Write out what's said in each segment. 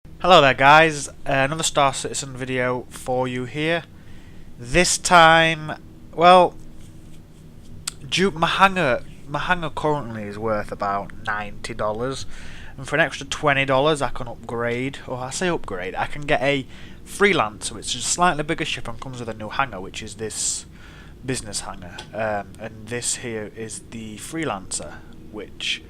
Hello there guys, another Star Citizen video for you here. This time, well, my hangar currently is worth about $90, and for an extra $20 I can upgrade, or I say upgrade, I can get a Freelancer, which is a slightly bigger ship and comes with a new hangar, which is this business hangar, and this here is the Freelancer, which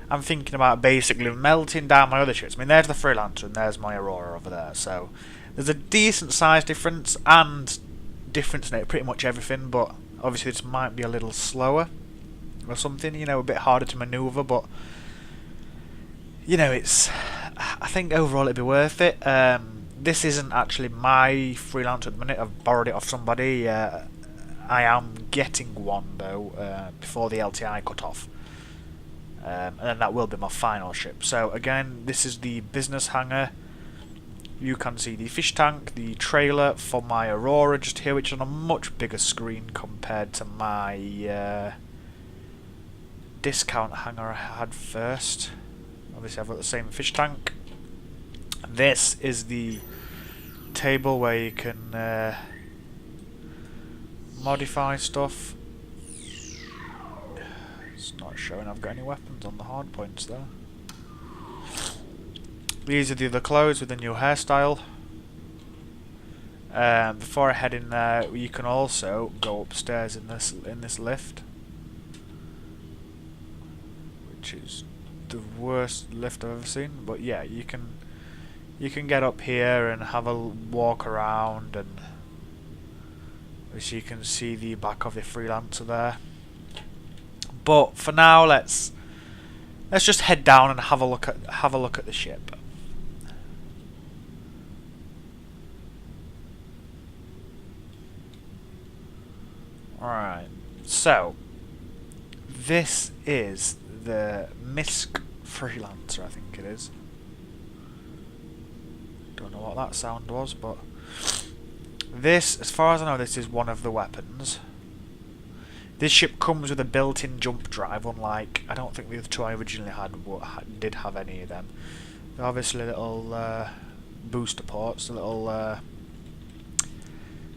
I'm thinking about basically melting down my other ships. I mean, there's the Freelancer and there's my Aurora over there, so there's a decent size difference and difference in it, pretty much everything, but obviously this might be a little slower or something, you know, a bit harder to manoeuvre, but you know, I think overall it'd be worth it. This isn't actually my Freelancer at the minute, I've borrowed it off somebody. I am getting one though, before the LTI cut off. And then that will be my final ship. So again, this is the business hangar. You can see the fish tank, the trailer for my Aurora just here, which is on a much bigger screen compared to my discount hangar I had first. Obviously I've got the same fish tank. This is the table where you can modify stuff. It's not showing I've got any weapons on the hard points there. These are the other clothes with the new hairstyle. Before I head in there, you can also go upstairs in this lift, which is the worst lift I've ever seen. But yeah, you can get up here and have a walk around, and as you can see the back of the Freelancer there. But for now, let's just head down and have a look at the ship. Alright, so this is the Misk Freelancer, I think it is. Don't know what that sound was, but this, as far as I know, this is one of the weapons. This ship comes with a built-in jump drive, unlike, I don't think the other two I originally had did have any of them. They're obviously little booster ports, little,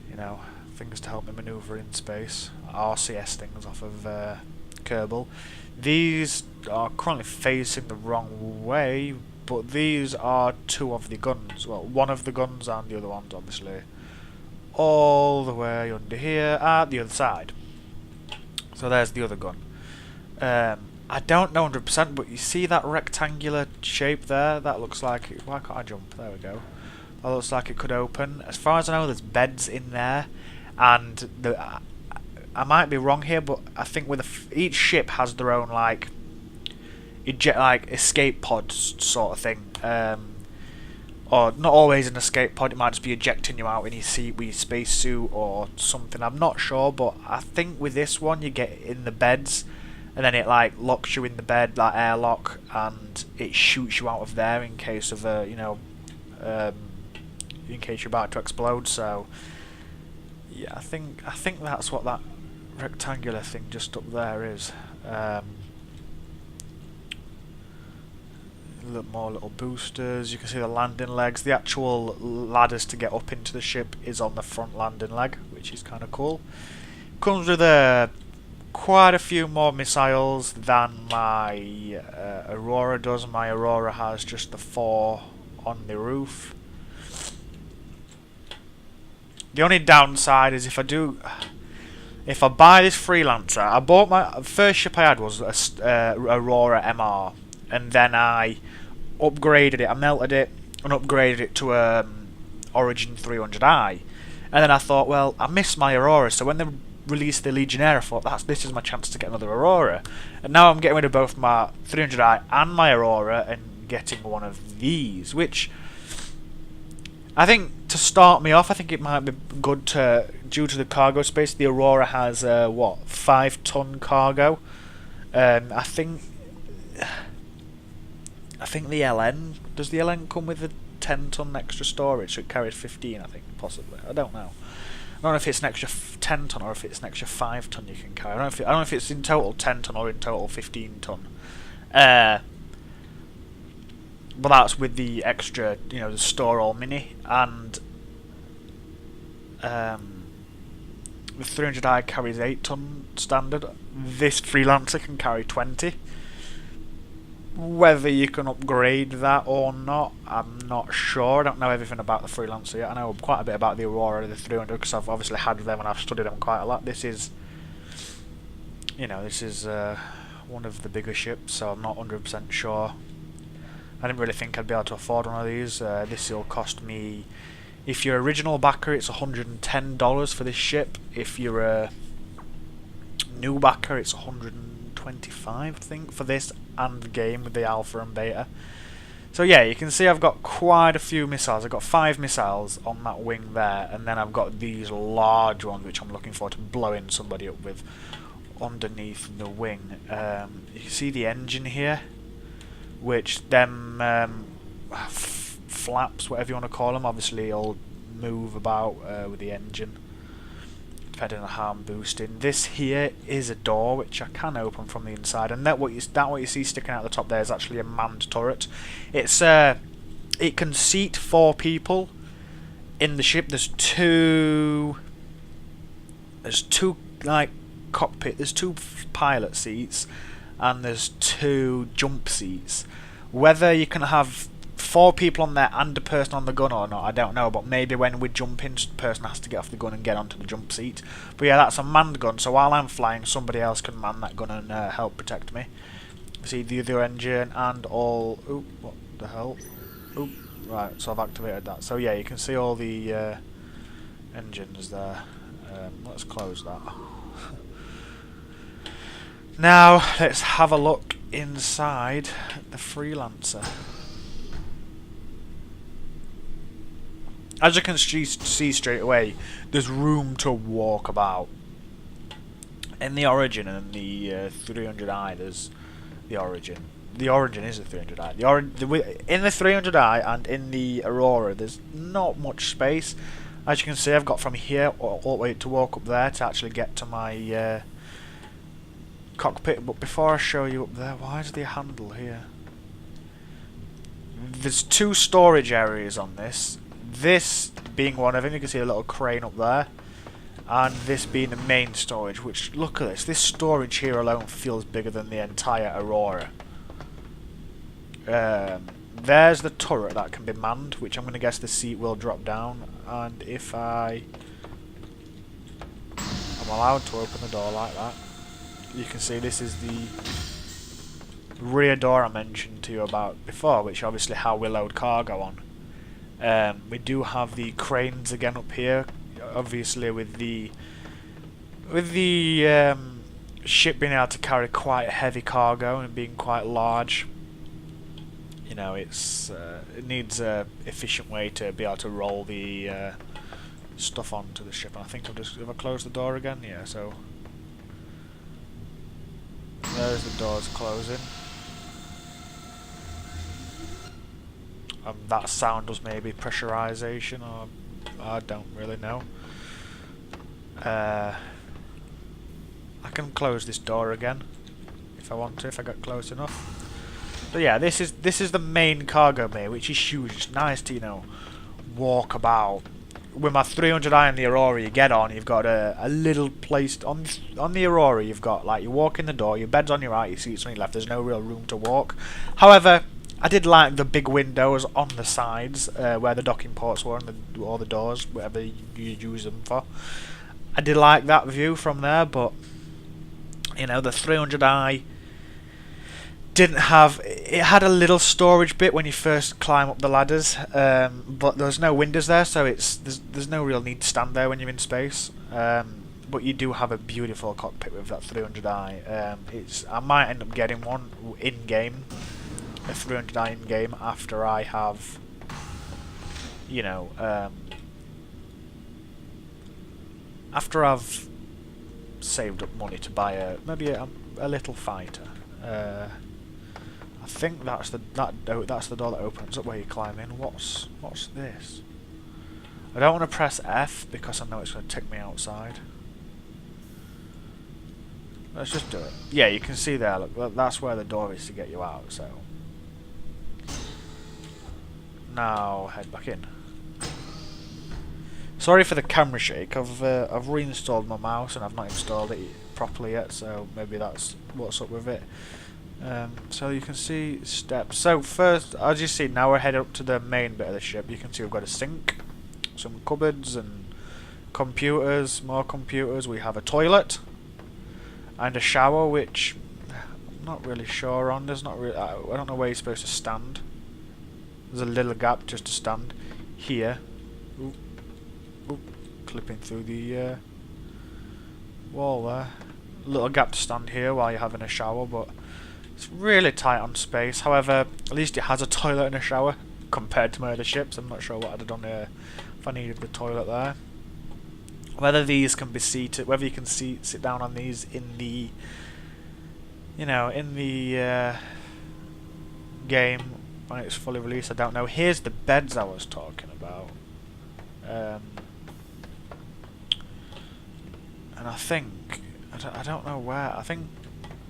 you know, things to help me manoeuvre in space. RCS things off of Kerbal. These are currently facing the wrong way, but these are two of the guns. Well, one of the guns and the other one's obviously all the way under here at the other side. So there's the other gun. I don't know 100%, but you see that rectangular shape there? That looks like it. Why can't I jump? There we go. That looks like it could open. As far as I know, there's beds in there, and I might be wrong here, but I think with each ship has their own like escape pod sort of thing. Or not always an escape pod, it might just be ejecting you out in your seat with your spacesuit or something, I'm not sure, but I think with this one you get in the beds and then it like locks you in the bed, like airlock, and it shoots you out of there in case of you know, in case you're about to explode. So yeah, I think that's what that rectangular thing just up there is. More little boosters. You can see the landing legs. The actual ladders to get up into the ship is on the front landing leg, which is kind of cool. Comes with quite a few more missiles than my Aurora does. My Aurora has just the 4 on the roof. The only downside is if I buy this Freelancer, I bought my first ship I had was a Aurora MR, and then I upgraded it, I melted it and upgraded it to Origin 300i, and then I thought, well, I miss my Aurora, so when they released the Legionnaire I thought this is my chance to get another Aurora, and now I'm getting rid of both my 300i and my Aurora and getting one of these, which I think to start me off, I think it might be good due to the cargo space. The Aurora has what, 5-ton cargo. I think the LN, does the LN come with a 10-ton extra storage, so it carries 15, I think, possibly. I don't know. I don't know if it's an extra 10-ton or if it's an extra 5-ton you can carry. I don't know if it's in total 10-ton or in total 15-ton. but that's with the extra, you know, the store all mini, and the 300i carries 8-ton standard. This Freelancer can carry 20. Whether you can upgrade that or not, I'm not sure. I don't know everything about the Freelancer yet. I know quite a bit about the Aurora, the 300, because I've obviously had them and I've studied them quite a lot. This is, you know, this is one of the bigger ships, so I'm not 100% sure. I didn't really think I'd be able to afford one of these. This will cost me, if you're original backer, it's $110 for this ship. If you're a new backer, it's $125, I think, for this and the game with the alpha and beta. So yeah, you can see I've got quite a few missiles. I've got 5 missiles on that wing there, and then I've got these large ones which I'm looking forward to blowing somebody up with underneath the wing. You can see the engine here, which them flaps, whatever you want to call them, obviously all move about with the engine, depending on how I'm boosting. This here is a door which I can open from the inside, and that what you see sticking out the top there is actually a manned turret. It's it can seat 4 people in the ship. There's two like cockpit. There's 2 pilot seats, and there's 2 jump seats. Whether you can have 4 people on there and a person on the gun or not, I don't know, but maybe when we jump in, the person has to get off the gun and get onto the jump seat. But yeah, that's a manned gun, so while I'm flying, somebody else can man that gun and help protect me. See the other engine and all... Oop, what the hell? Oop, right, so I've activated that. So yeah, you can see all the engines there. Let's close that. Now, let's have a look inside the Freelancer. As you can see straight away, there's room to walk about. In the Origin and the 300i, there's the Origin. The Origin is a 300i. In the 300i and in the Aurora, there's not much space. As you can see, I've got from here all the way to walk up there to actually get to my cockpit. But before I show you up there, why is the handle here? There's 2 storage areas on this. This being one of them, you can see a little crane up there, and this being the main storage, which, look at this storage here alone feels bigger than the entire Aurora. There's the turret that can be manned, which I'm going to guess the seat will drop down, and if I'm allowed to open the door like that, you can see this is the rear door I mentioned to you about before, which obviously how we load cargo on. We do have the cranes again up here, obviously with the ship being able to carry quite heavy cargo and being quite large. You know, it needs a efficient way to be able to roll the stuff onto the ship. And I think if I close the door again, yeah. So there's the doors closing. That sound was maybe pressurization, or I don't really know. I can close this door again if I want to, if I get close enough. But yeah, this is the main cargo bay, which is huge. It's nice to, you know, walk about. With my 300i and the Aurora, you get on, you've got a little place on the Aurora. You've got, like, you walk in the door, your bed's on your right, your seat's on your left. There's no real room to walk. However, I did like the big windows on the sides where the docking ports were, and or the doors, whatever you use them for. I did like that view from there, but you know, the 300i didn't have. It had a little storage bit when you first climb up the ladders, but there's no windows there, so there's no real need to stand there when you're in space. But you do have a beautiful cockpit with that 300i. I might end up getting one in game. A 300i in game after I have, you know, after I've saved up money to buy maybe a little fighter. I think that's the door that opens up where you climb in. What's this? I don't want to press F because I know it's going to take me outside. Let's just do it. Yeah, you can see there. Look, that's where the door is to get you out. So. now head back in. Sorry for the camera shake. I've reinstalled my mouse and I've not installed it properly yet, so maybe that's what's up with it. So you can see steps. So first, as you see, now we're headed up to the main bit of the ship. You can see we've got a sink, some cupboards and computers, more computers. We have a toilet and a shower, which I'm not really sure on. There's not really. I don't know where you're supposed to stand. There's a little gap just to stand here. Ooh. Ooh. Clipping through the wall there. Little gap to stand here while you're having a shower, but it's really tight on space. However, at least it has a toilet and a shower compared to my other ships. I'm not sure what I'd have done here if I needed the toilet there. Whether these can be seated, whether you can sit down on these in the, you know, in the game when it's fully released, I don't know. Here's the beds I was talking about. And I think, I don't know where, I think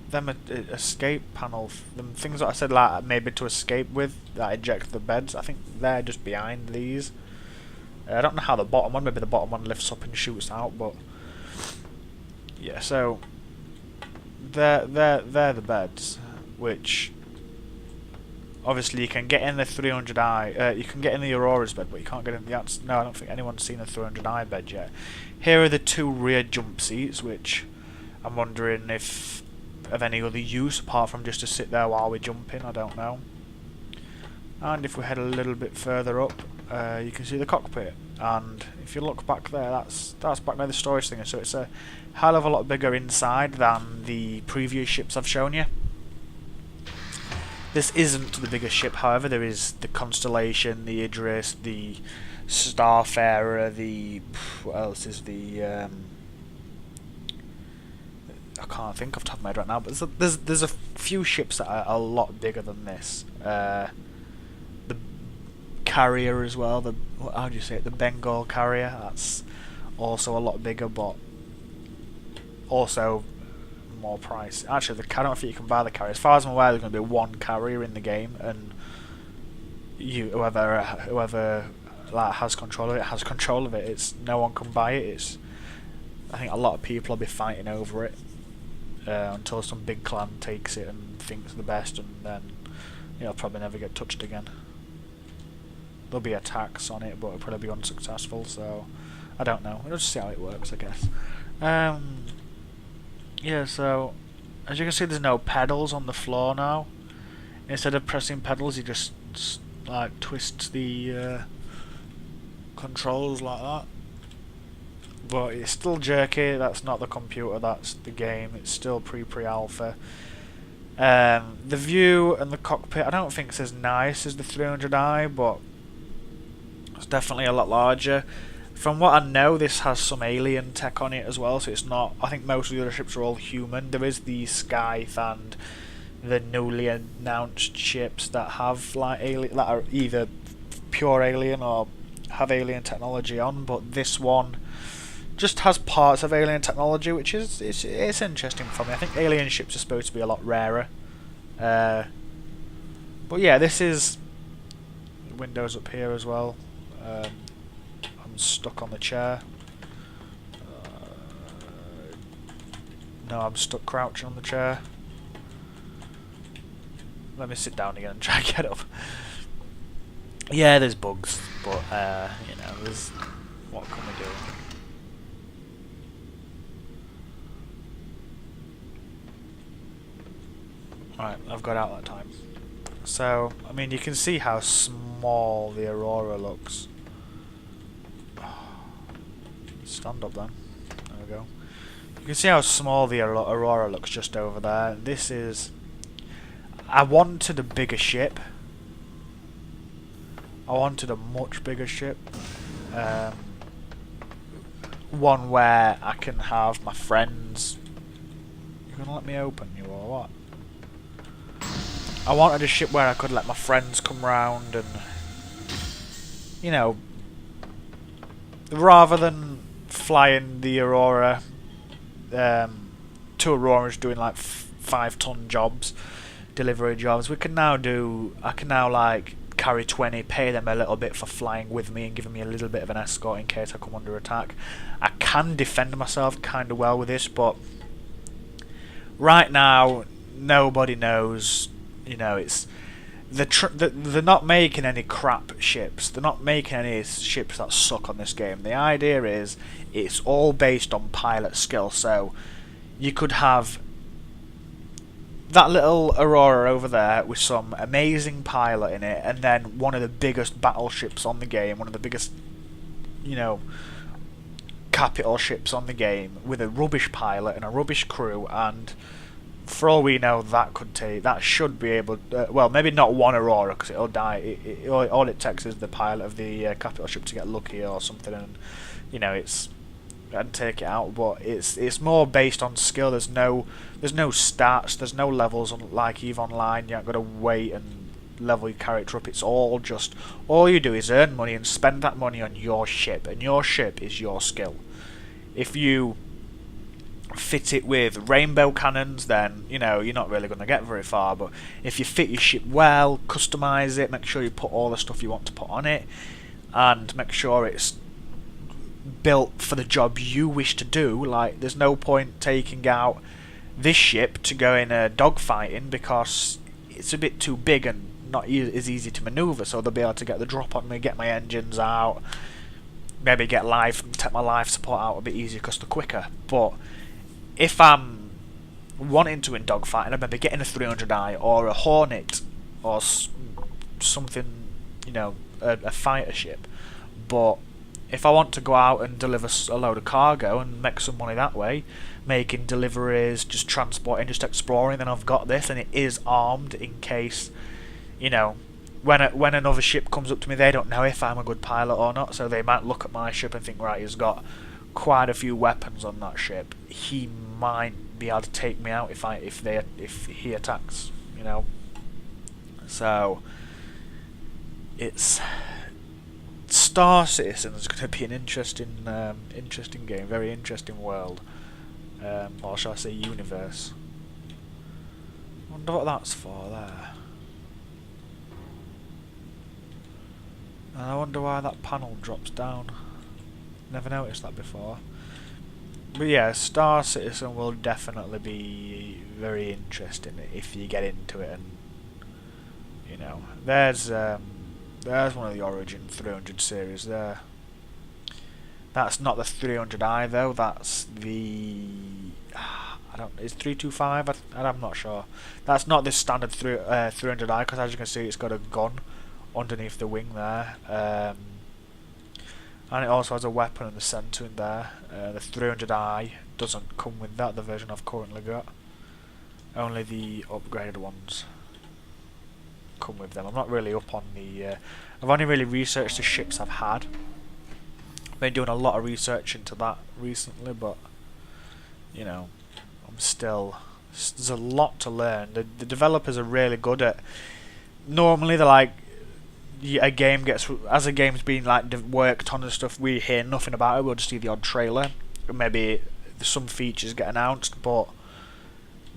them escape panel, them things that I said like maybe to escape with, that eject the beds, I think they're just behind these. I don't know how the bottom one, maybe the bottom one lifts up and shoots out, but yeah, so they're the beds, which obviously you can get in the 300i, you can get in the Aurora's bed, but you can't get in the, no, I don't think anyone's seen a 300i bed yet. Here are the two rear jump seats, which I'm wondering if of any other use apart from just to sit there while we're jumping, I don't know. And if we head a little bit further up, you can see the cockpit, and if you look back there, that's back where the storage thing is, so it's a hell of a lot bigger inside than the previous ships I've shown you. This isn't the biggest ship, however. There is the Constellation, the Idris, the Starfarer, the... what else is the... I can't think off the top of my head right now, but there's a few ships that are a lot bigger than this. The carrier as well, the... how do you say it? The Bengal carrier, that's also a lot bigger, but also more price. Actually, I don't think you can buy the carrier. As far as I'm aware, there's going to be one carrier in the game, and whoever like has control of it has control of it. It's no one can buy it. It's, I think a lot of people will be fighting over it until some big clan takes it and thinks the best, and then it'll probably never get touched again. There'll be attacks on it, but it'll probably be unsuccessful. So I don't know. We'll just see how it works, I guess. Yeah, so as you can see, there's no pedals on the floor now. Instead of pressing pedals, you just like twist the controls like that. But it's still jerky. That's not the computer, that's the game. It's still pre-alpha. The view and the cockpit, I don't think it's as nice as the 300i, but it's definitely a lot larger. From what I know, this has some alien tech on it as well, so it's not... I think most of the other ships are all human. There is the Scythe and the newly announced ships that have like alien, that are either pure alien or have alien technology on, but this one just has parts of alien technology, which is it's interesting for me. I think alien ships are supposed to be a lot rarer. But yeah, this is windows up here as well. I'm stuck on the chair. No, I'm stuck crouching on the chair. Let me sit down again and try and get up. Yeah, there's bugs, but you know, there's, what can we do? Right, I've got out that time. So, I mean, you can see how small the Aurora looks. Stand up then. There we go. You can see how small the Aurora looks just over there. This is... I wanted a bigger ship. I wanted a much bigger ship. One where I can have my friends... You're gonna let me open you or what? I wanted a ship where I could let my friends come round and... You know... Rather than flying the Aurora... two Auroras doing like 5-ton jobs, delivery jobs, we can now do... I can now like carry 20, pay them a little bit for flying with me and giving me a little bit of an escort in case I come under attack. I can defend myself kind of well with this, but right now nobody knows. You know, it's they're not making any crap ships. They're not making any ships that suck on this game. The idea is it's all based on pilot skill. So you could have that little Aurora over there with some amazing pilot in it, and then one of the biggest battleships on the game, one of the biggest, you know, capital ships on the game with a rubbish pilot and a rubbish crew, and for all we know, that should be able. Well, maybe not one Aurora because it'll die. All it takes is the pilot of the capital ship to get lucky or something, and you know and take it out. But it's more based on skill. There's no stats. There's no levels like EVE Online. You ain't got to wait and level your character up. It's all you do is earn money and spend that money on your ship, and your ship is your skill. If you fit it with rainbow cannons, then you know you're not really going to get very far. But if you fit your ship well, customize it, make sure you put all the stuff you want to put on it, and make sure it's built for the job you wish to do. Like, there's no point taking out this ship to go in a dogfighting because it's a bit too big and not as easy to maneuver. So they'll be able to get the drop on me, get my engines out, maybe take my life support out a bit easier because they're quicker. But if I'm wanting to in dogfighting, I'd maybe getting a 300i or a Hornet or something, you know, a fighter ship. But if I want to go out and deliver a load of cargo and make some money that way, making deliveries, just transporting, just exploring, then I've got this, and it is armed in case, you know, when another ship comes up to me, they don't know if I'm a good pilot or not, so they might look at my ship and think, right, he's got quite a few weapons on that ship. He might be able to take me out if he attacks, you know. So it's Star Citizen is going to be an interesting game, very interesting world, or shall I say universe. I wonder what that's for there. And I wonder why that panel drops down. Never noticed that before. But yeah, Star Citizen will definitely be very interesting if you get into it, and you know, there's one of the Origin 300 series there. That's not the 300i though. That's the it's 325. I'm not sure. That's not the standard 300i because as you can see, it's got a gun underneath the wing there, and it also has a weapon in the centre in there. The 300i doesn't come with that. The version I've currently got. Only the upgraded ones come with them. I'm not really up on the. I've only really researched the ships I've had. Been doing a lot of research into that recently, but you know, there's a lot to learn. The developers are really good at. Normally, they're like, a game as a game's been like worked on and stuff, we hear nothing about it. We'll just see the odd trailer, maybe some features get announced. But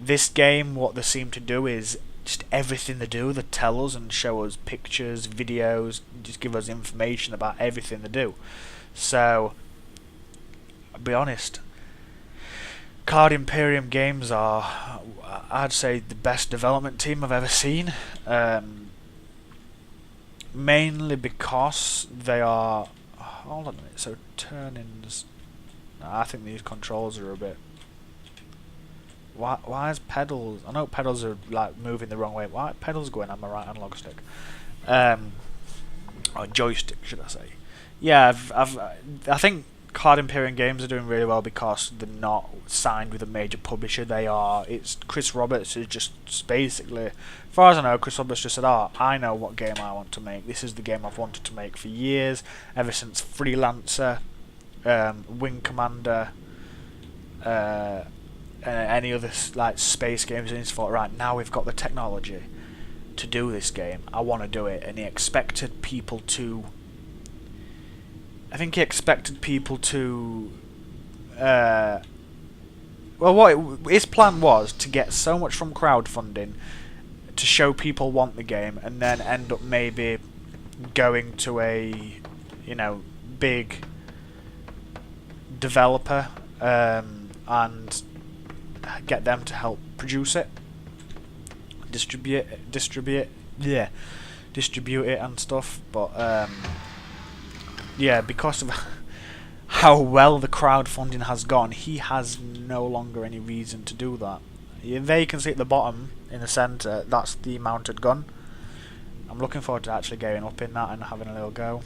this game, what they seem to do is just everything they do, they tell us and show us pictures, videos, just give us information about everything they do. So, I'll be honest, Card Imperium Games are, I'd say, the best development team I've ever seen. Mainly because they are. Hold on a minute. So turn-ins. I think these controls are a bit. Why is pedals? I know pedals are like moving the wrong way. Why are pedals going on my right analog stick? Or joystick, should I say? Yeah, I think Card Imperium Games are doing really well because they're not signed with a major publisher. It's Chris Roberts is just basically, as far as I know, Chris Roberts just said, "Oh, I know what game I want to make. This is the game I've wanted to make for years, ever since Freelancer, Wing Commander, and any other like space games." And he's thought, right, now we've got the technology to do this game. I want to do it, and he expected people to. I think he expected people to. His plan was to get so much from crowdfunding to show people want the game, and then end up maybe going to a, you know, big developer and get them to help produce it, distribute it and stuff. But yeah, because of how well the crowdfunding has gone, he has no longer any reason to do that. There you can see at the bottom in the centre, that's the mounted gun. I'm looking forward to actually getting up in that and having a little go.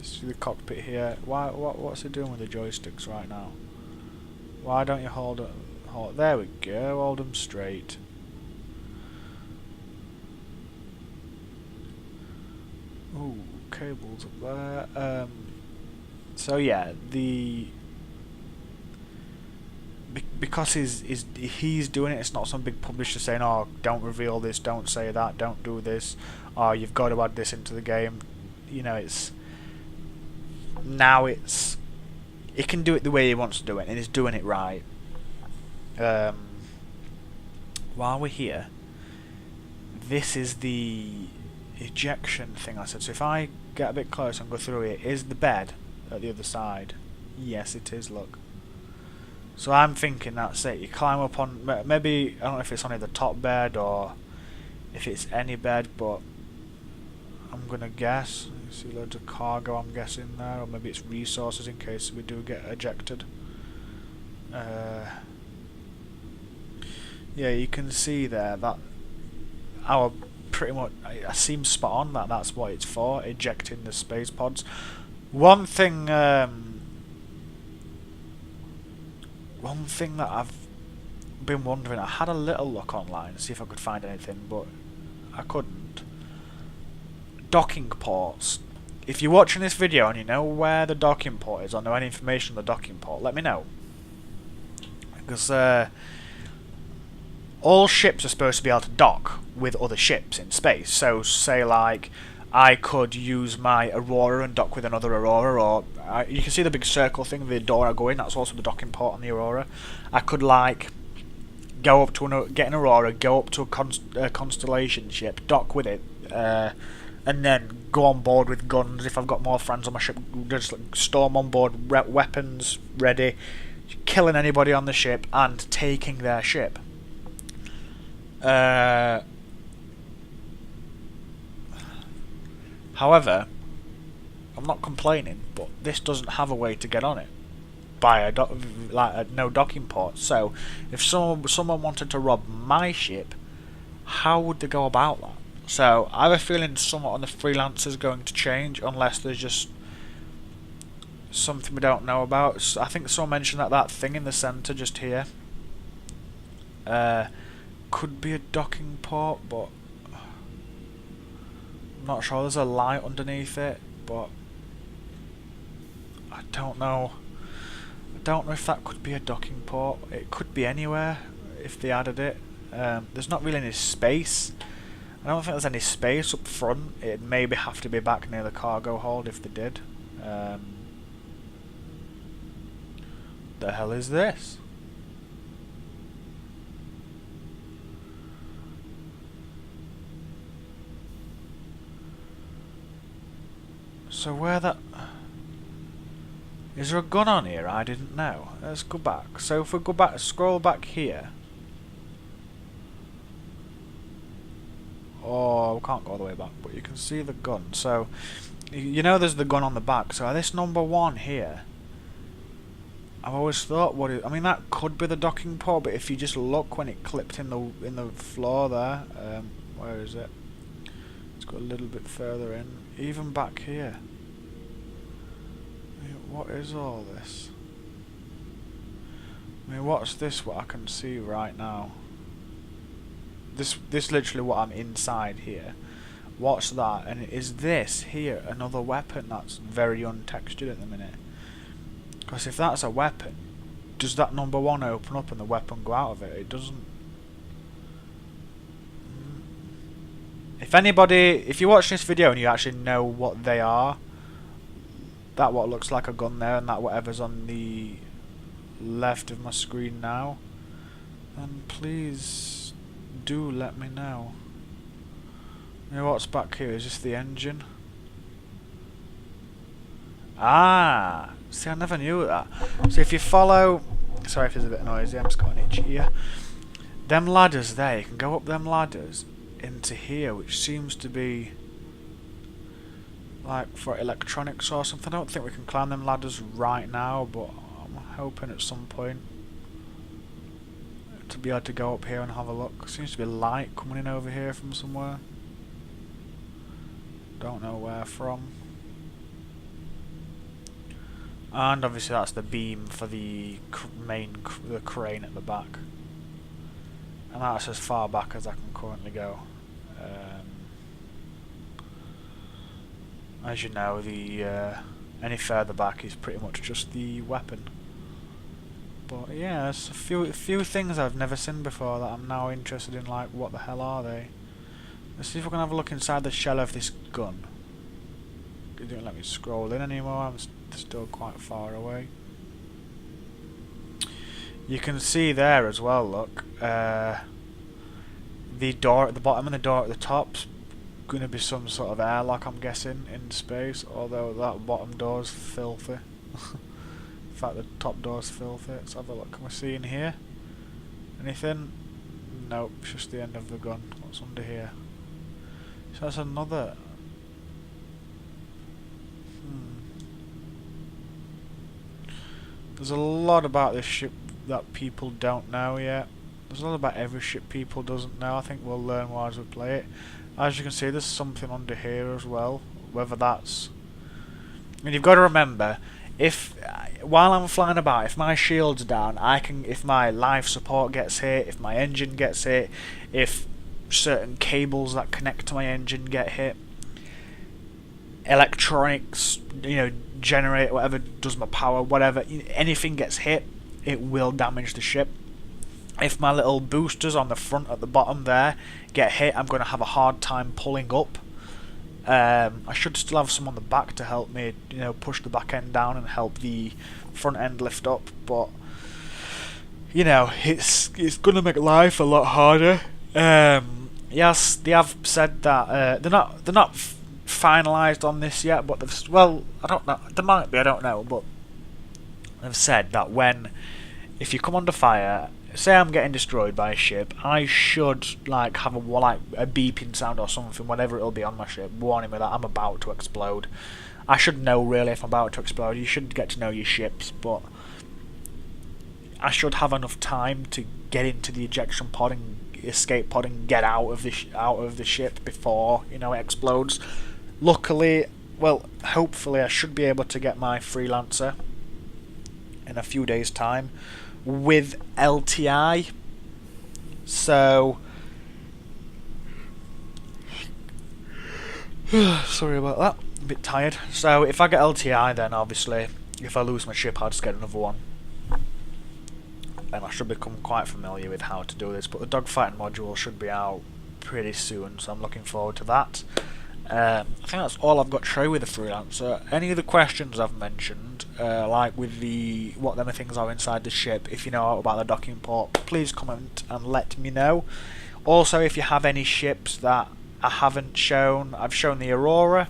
See the cockpit here. What's it doing with the joysticks right now? Why don't you hold it? There we go. Hold them straight. Ooh, cables up there. So yeah, because he's doing it. It's not some big publisher saying, "Oh, don't reveal this, don't say that, don't do this. Oh, you've got to add this into the game." You know, he can do it the way he wants to do it, and he's doing it right. While we're here, this is the ejection thing I said. So if I get a bit closer and go through it, is the bed at the other side? Yes, it is. Look. So I'm thinking that's it. You climb up on, maybe, I don't know if it's only the top bed or if it's any bed, but I'm gonna guess. You see loads of cargo, I'm guessing there, or maybe it's resources in case we do get ejected. Yeah, you can see there that our pretty much, it seems spot on that that's what it's for, ejecting the space pods. One thing that I've been wondering, I had a little look online to see if I could find anything, but I couldn't. Docking ports. If you're watching this video and you know where the docking port is, or know any information on the docking port, let me know. Because all ships are supposed to be able to dock with other ships in space. So say like I could use my Aurora and dock with another Aurora, or you can see the big circle thing, the door I go in, that's also the docking port on the Aurora. I could like go up to get an Aurora, go up to a Constellation ship, dock with it, and then go on board with guns. If I've got more friends on my ship, just storm on board, weapons ready, killing anybody on the ship and taking their ship. However, I'm not complaining, but this doesn't have a way to get on it by no docking port. So, if someone wanted to rob my ship, how would they go about that? So, I have a feeling somewhat on the Freelancer is going to change, unless there's just something we don't know about. So I think someone mentioned that thing in the centre just here could be a docking port, but I'm not sure. There's a light underneath it, but I don't know. I don't know if that could be a docking port. It could be anywhere if they added it. There's not really any space. I don't think there's any space up front. It'd maybe have to be back near the cargo hold if they did. The hell is this? So where that... Is there a gun on here? I didn't know. Let's go back. So if we go back, scroll back here. Oh, we can't go all the way back, but you can see the gun. So, you know there's the gun on the back. So this number 1 here, I've always thought, I mean, that could be the docking port, but if you just look when it clipped in the floor there, where is it? Let's go a little bit further in. Even back here. I mean, what is all this? I mean, what's this? What I can see right now. This literally what I'm inside here. What's that? And is this here another weapon that's very untextured at the minute? Because if that's a weapon, does that number 1 open up and the weapon go out of it? It doesn't. If you watch this video and you actually know what they are, that what looks like a gun there, and that whatever's on the left of my screen now, then please do let me know. You know what's back here? Is this the engine? Ah! See, I never knew that. So if you follow... Sorry if it's a bit noisy, I'm just got an itch here. Them ladders there, you can go up them ladders into here, which seems to be like for electronics or something. I don't think we can climb them ladders right now, but I'm hoping at some point to be able to go up here and have a look. Seems to be light coming in over here from somewhere. Don't know where from. And obviously that's the beam for the the crane at the back. And that's as far back as I can currently go. As you know, the any further back is pretty much just the weapon. But yeah, there's a few things I've never seen before that I'm now interested in. Like, what the hell are they? Let's see if we can have a look inside the shell of this gun. It didn't let me scroll in anymore. I'm still quite far away. You can see there as well. Look, the door at the bottom and the door at the top's going to be some sort of airlock, I'm guessing, in space. Although that bottom door's filthy. In fact, the top door's filthy. Let's have a look. Can we see in here? Anything? Nope. It's just the end of the gun. What's under here? So that's another. There's a lot about this ship that people don't know yet. There's a lot about every ship people doesn't know. I think we'll learn more as we play it. As you can see, there's something under here as well. Whether that's... I mean, you've got to remember, if while I'm flying about, if my shield's down, I can. If my life support gets hit, if my engine gets hit, if certain cables that connect to my engine get hit, electronics, generate whatever does my power, whatever, anything gets hit, it will damage the ship. If my little boosters on the front at the bottom there get hit, I'm going to have a hard time pulling up. I should still have some on the back to help me, push the back end down and help the front end lift up. But it's going to make life a lot harder. Yes, they have said that they're not finalised on this yet, but I don't know. There might be, I don't know, but they've said that if you come under fire. Say I'm getting destroyed by a ship, I should have a beeping sound or something, whatever it'll be on my ship, warning me that I'm about to explode. I should know really if I'm about to explode. You should get to know your ships, but I should have enough time to get into the ejection pod and escape pod and get out of the ship before it explodes. Luckily, hopefully I should be able to get my Freelancer in a few days' time with LTI, so sorry about that, a bit tired. So if I get LTI, then obviously if I lose my ship I'll just get another one, and I should become quite familiar with how to do this. But the dogfighting module should be out pretty soon, so I'm looking forward to that. I think that's all I've got to show you with the Freelancer. Any of the questions I've mentioned, like with what them things are inside the ship, if you know about the docking port, please comment and let me know. Also, if you have any ships that I haven't shown, I've shown the Aurora,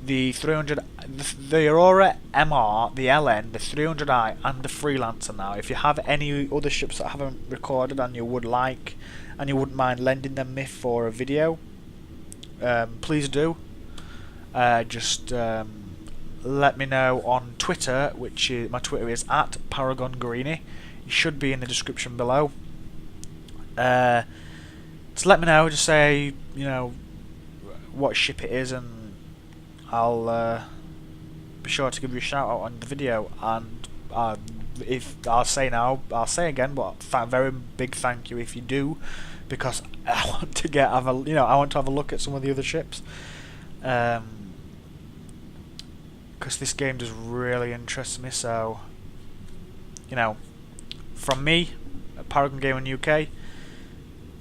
the 300, the Aurora MR, the LN, the 300i, and the Freelancer now. If you have any other ships that I haven't recorded and you wouldn't mind lending them me for a video, please do. Just let me know on Twitter, which is my Twitter is @ParagonGreenie. It should be in the description below. Just let me know. Just say what ship it is, and I'll be sure to give you a shout out on the video. And if I'll say again, but very big thank you if you do, because I want to have a look at some of the other ships, because this game just really interests me. So from me at Paragon Gaming UK,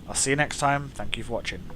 I'll see you next time. Thank you for watching.